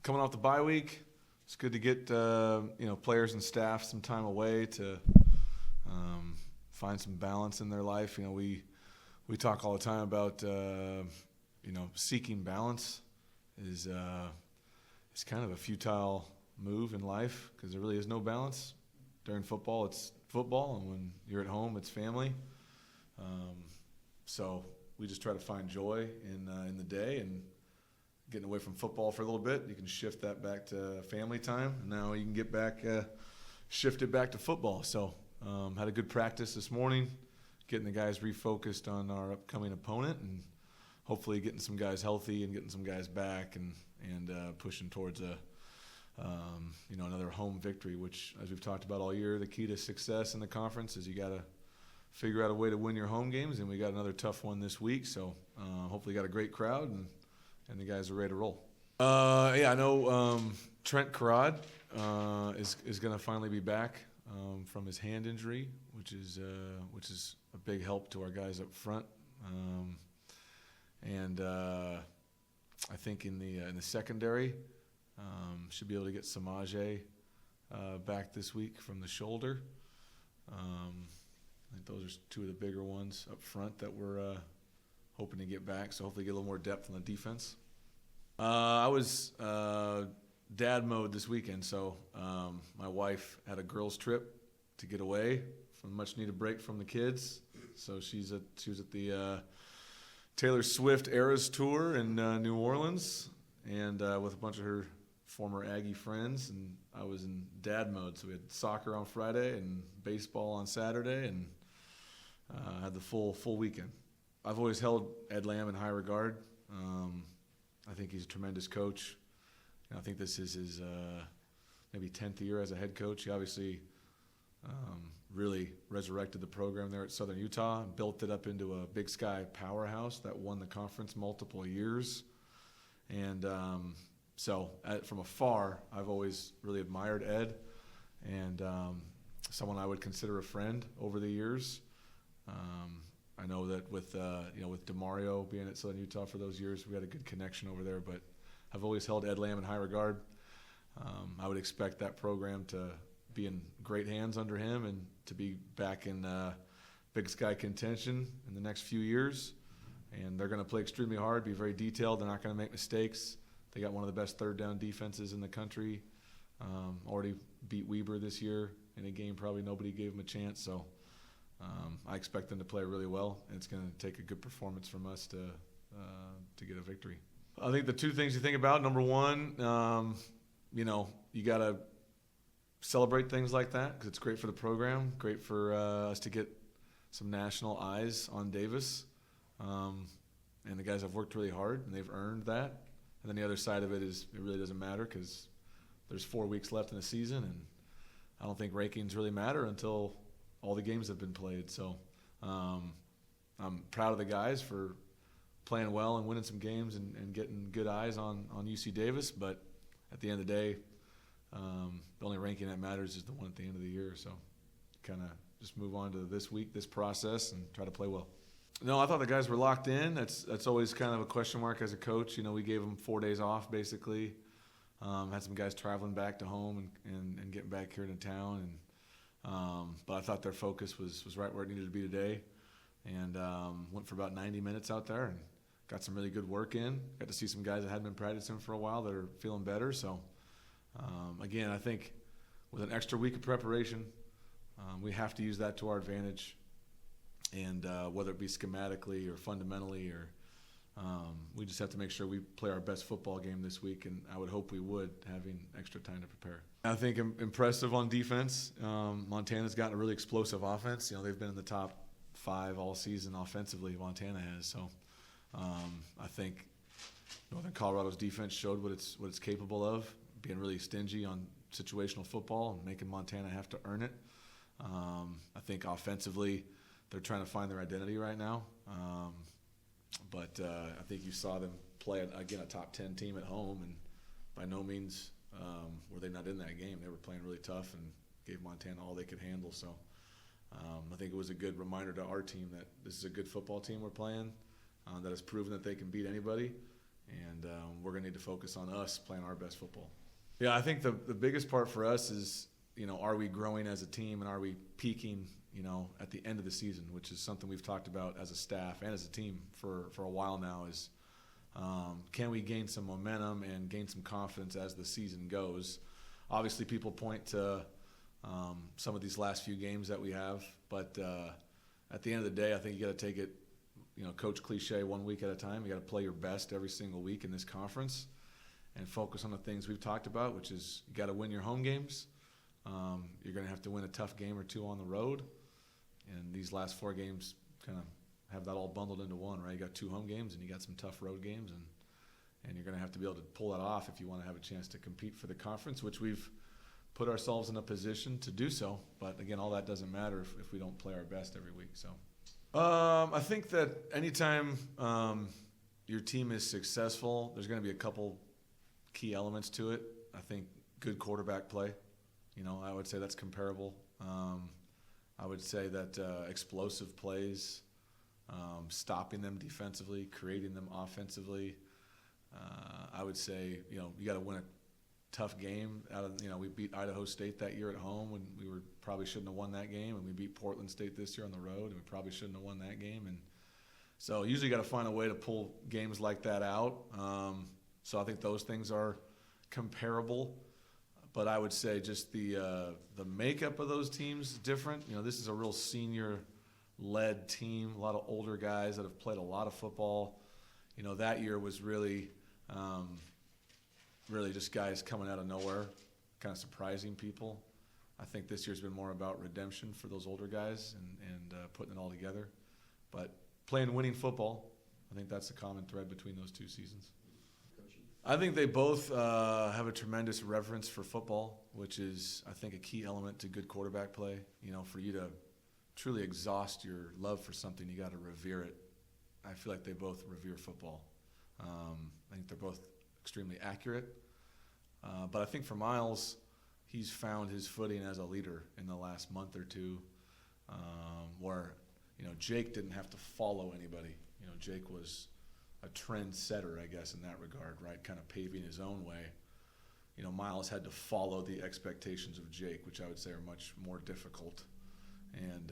coming off the bye week. It's good to get players and staff some time away to find some balance in their life. We talk all the time about seeking balance is kind of a futile move in life because there really is no balance. During football, it's football, and when you're at home, it's family. So we just try to find joy in the day and getting away from football for a little bit. You can shift that back to family time. And now you can get back, shift it back to football. So had a good practice this morning, getting the guys refocused on our upcoming opponent, and hopefully getting some guys healthy and getting some guys back and pushing towards another home victory, which, as we've talked about all year, the key to success in the conference is you got to figure out a way to win your home games, and we got another tough one this week. So hopefully got a great crowd, and the guys are ready to roll. I know Trent Carrad is going to finally be back from his hand injury, which is a big help to our guys up front. I think in the secondary, should be able to get Samaje back this week from the shoulder. I think those are two of the bigger ones up front that we're hoping to get back, so hopefully get a little more depth on the defense. I was dad mode this weekend, so my wife had a girls' trip to get away from a much-needed break from the kids. So she was at the Taylor Swift Eras Tour in New Orleans, and with a bunch of her former Aggie friends, and I was in dad mode. So we had soccer on Friday and baseball on Saturday, and had the full weekend. I've always held Ed Lamb in high regard. I think he's a tremendous coach. I think this is his maybe 10th year as a head coach. He obviously really resurrected the program there at Southern Utah, built it up into a Big Sky powerhouse that won the conference multiple years. And from afar, I've always really admired Ed, and someone I would consider a friend over the years. I know that with DeMario being at Southern Utah for those years, we had a good connection over there. But I've always held Ed Lamb in high regard. I would expect that program to be in great hands under him and to be back in Big Sky contention in the next few years. And they're going to play extremely hard, be very detailed. They're not going to make mistakes. They got one of the best third down defenses in the country. Already beat Weber this year in a game probably nobody gave them a chance. So I expect them to play really well, and it's going to take a good performance from us to get a victory. I think the two things you think about, number one, you got to celebrate things like that because it's great for the program, great for us to get some national eyes on Davis. And the guys have worked really hard, and they've earned that. And then the other side of it is it really doesn't matter because there's 4 weeks left in the season, and I don't think rankings really matter until all the games have been played. So I'm proud of the guys for playing well and winning some games and getting good eyes on UC Davis. But at the end of the day, the only ranking that matters is the one at the end of the year. So kind of just move on to this week, this process, and try to play well. No, I thought the guys were locked in. That's always kind of a question mark as a coach. We gave them 4 days off basically. Had some guys traveling back to home and getting back here to town. But I thought their focus was right where it needed to be today. And went for about 90 minutes out there and got some really good work in. Got to see some guys that hadn't been practicing for a while that are feeling better. So, again, I think with an extra week of preparation, we have to use that to our advantage. And whether it be schematically or fundamentally, or we just have to make sure we play our best football game this week, and I would hope we would, having extra time to prepare. I think impressive on defense. Montana's gotten a really explosive offense. They've been in the top 5 all season offensively, Montana has. So I think Northern Colorado's defense showed what it's capable of, being really stingy on situational football and making Montana have to earn it. I think offensively, they're trying to find their identity right now. But I think you saw them play, again, a top 10 team at home, and by no means were they not in that game. They were playing really tough and gave Montana all they could handle. So I think it was a good reminder to our team that this is a good football team we're playing that has proven that they can beat anybody. And we're going to need to focus on us playing our best football. Yeah, I think the biggest part for us is, are we growing as a team and are we peaking, at the end of the season, which is something we've talked about as a staff and as a team for a while now is can we gain some momentum and gain some confidence as the season goes? Obviously, people point to some of these last few games that we have, but at the end of the day, I think you got to take it, coach cliche, 1 week at a time. You got to play your best every single week in this conference and focus on the things we've talked about, which is you got to win your home games. You're going to have to win a tough game or two on the road. And these last 4 games kind of have that all bundled into one, right? You got 2 home games and you got some tough road games, and you're going to have to be able to pull that off if you want to have a chance to compete for the conference, which we've put ourselves in a position to do so. But again, all that doesn't matter if we don't play our best every week. So I think that anytime your team is successful, there's going to be a couple key elements to it. I think good quarterback play. I would say that's comparable. I would say that explosive plays, stopping them defensively, creating them offensively. I would say, you got to win a tough game. We beat Idaho State that year at home when probably shouldn't have won that game, and we beat Portland State this year on the road, and we probably shouldn't have won that game. And so usually got to find a way to pull games like that out. So I think those things are comparable. But I would say just the makeup of those teams is different. This is a real senior-led team, a lot of older guys that have played a lot of football. That year was really just guys coming out of nowhere, kind of surprising people. I think this year's been more about redemption for those older guys and putting it all together. But playing winning football, I think that's the common thread between those 2 seasons. I think they both have a tremendous reverence for football, which is, I think, a key element to good quarterback play. For you to truly exhaust your love for something, you got to revere it. I feel like they both revere football. I think they're both extremely accurate. But I think for Miles, he's found his footing as a leader in the last month or two, where, Jake didn't have to follow anybody. Jake was a trendsetter, I guess, in that regard, right? Kind of paving his own way. Miles had to follow the expectations of Jake, which I would say are much more difficult. And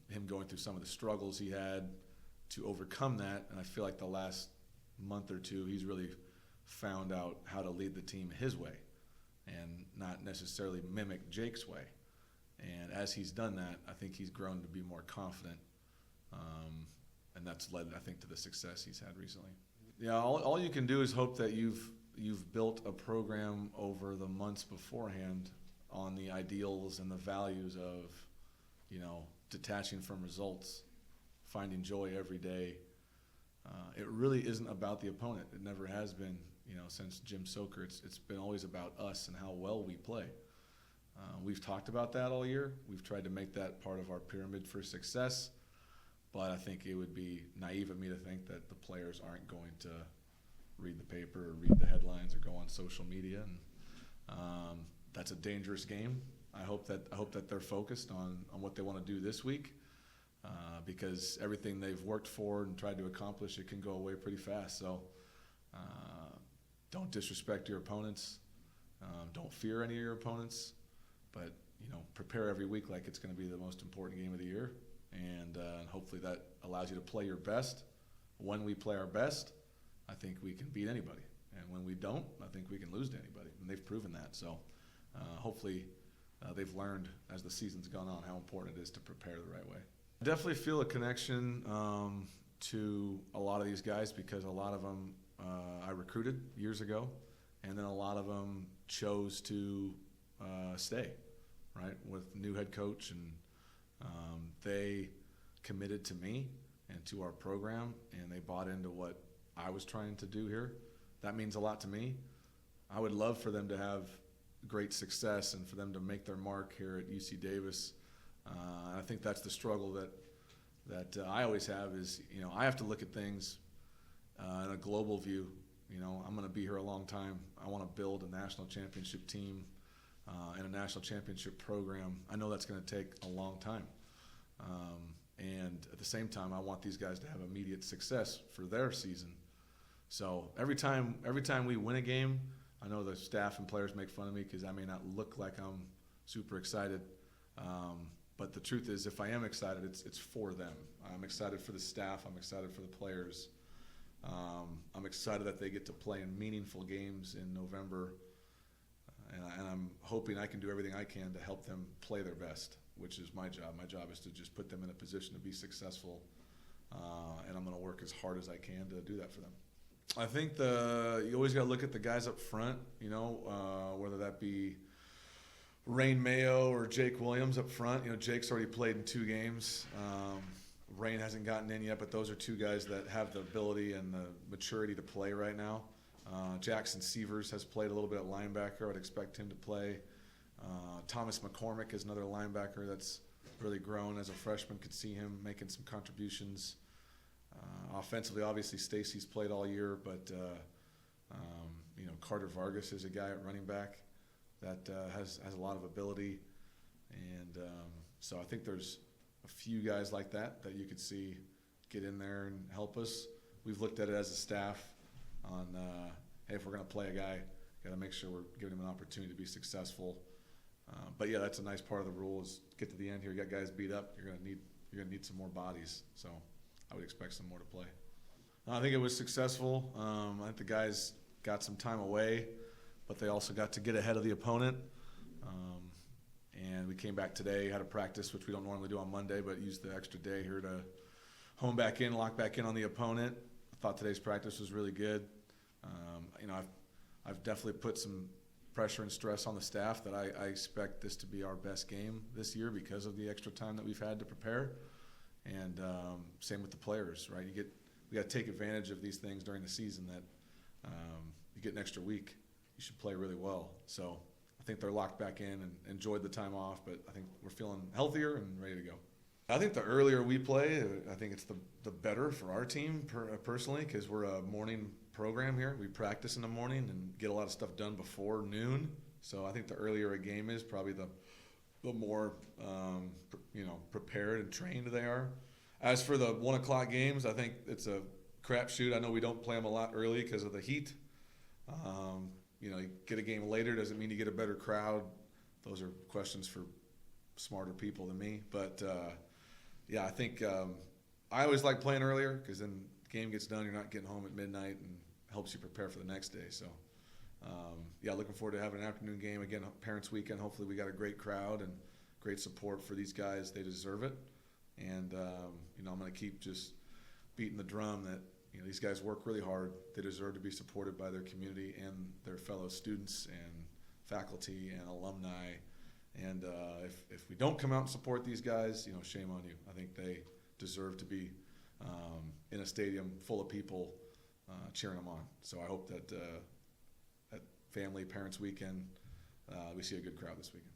him going through some of the struggles he had to overcome that, and I feel like the last month or two, he's really found out how to lead the team his way and not necessarily mimic Jake's way. And as he's done that, I think he's grown to be more confident. And that's led, I think, to the success he's had recently. Yeah, all you can do is hope that you've built a program over the months beforehand on the ideals and the values of, detaching from results, finding joy every day. It really isn't about the opponent. It never has been, since Jim Soker. It's been always about us and how well we play. We've talked about that all year. We've tried to make that part of our pyramid for success. But I think it would be naive of me to think that the players aren't going to read the paper or read the headlines or go on social media. And that's a dangerous game. I hope that they're focused on what they want to do this week, because everything they've worked for and tried to accomplish, it can go away pretty fast. So don't disrespect your opponents. Don't fear any of your opponents. But, prepare every week like it's going to be the most important game of the year. And hopefully that allows you to play your best. When we play our best, I think we can beat anybody. And when we don't, I think we can lose to anybody. And they've proven that. So hopefully they've learned as the season's gone on how important it is to prepare the right way. I definitely feel a connection to a lot of these guys because a lot of them I recruited years ago. And then a lot of them chose to stay, right, with new head coach. And they committed to me and to our program, and they bought into what I was trying to do here. That means a lot to me. I would love for them to have great success and for them to make their mark here at UC Davis. I think that's the struggle that I always have is, I have to look at things in a global view. I'm going to be here a long time. I want to build a national championship team and a national championship program. I know that's going to take a long time. And at the same time, I want these guys to have immediate success for their season. So every time we win a game, I know the staff and players make fun of me because I may not look like I'm super excited. But the truth is, if I am excited, it's for them. I'm excited for the staff. I'm excited for the players. I'm excited that they get to play in meaningful games in November. And I'm hoping I can do everything I can to help them play their best, which is my job. My job is to just put them in a position to be successful. And I'm going to work as hard as I can to do that for them. I think you always got to look at the guys up front, whether that be Rain Mayo or Jake Williams up front. Jake's already played in 2 games. Rain hasn't gotten in yet, but those are 2 guys that have the ability and the maturity to play right now. Jackson Severs has played a little bit at linebacker. I would expect him to play. Thomas McCormick is another linebacker that's really grown as a freshman. Could see him making some contributions. Offensively, obviously, Stacy's played all year, but Carter Vargas is a guy at running back that has a lot of ability, and so I think there's a few guys like that you could see get in there and help us. We've looked at it as a staff on, hey, if we're going to play a guy, got to make sure we're giving him an opportunity to be successful. But yeah, that's a nice part of the rule is get to the end here. You got guys beat up. You're going to need some more bodies. So I would expect some more to play. I think it was successful. I think the guys got some time away, but they also got to get ahead of the opponent. And we came back today, had a practice, which we don't normally do on Monday, but used the extra day here to hone back in, lock back in on the opponent. I thought today's practice was really good. I've definitely put some pressure and stress on the staff that I expect this to be our best game this year because of the extra time that we've had to prepare. And same with the players, right? We got to take advantage of these things during the season that you get an extra week. You should play really well. So I think they're locked back in and enjoyed the time off, but I think we're feeling healthier and ready to go. I think the earlier we play, I think it's the better for our team personally, because we're a morning program here. We practice in the morning and get a lot of stuff done before noon. So I think the earlier a game is, probably the more prepared and trained they are. As for the 1 o'clock games, I think it's a crapshoot. I know we don't play them a lot early because of the heat. You get a game later doesn't mean you get a better crowd. Those are questions for smarter people than me. But yeah, I think I always like playing earlier because then the game gets done, you're not getting home at midnight, and helps you prepare for the next day. So yeah, looking forward to having an afternoon game. Again, Parents Weekend, hopefully we got a great crowd and great support for these guys. They deserve it. And I'm going to keep just beating the drum that these guys work really hard. They deserve to be supported by their community and their fellow students and faculty and alumni. And if we don't come out and support these guys, shame on you. I think they deserve to be in a stadium full of people cheering them on. So I hope that at Family Parents Weekend, we see a good crowd this weekend.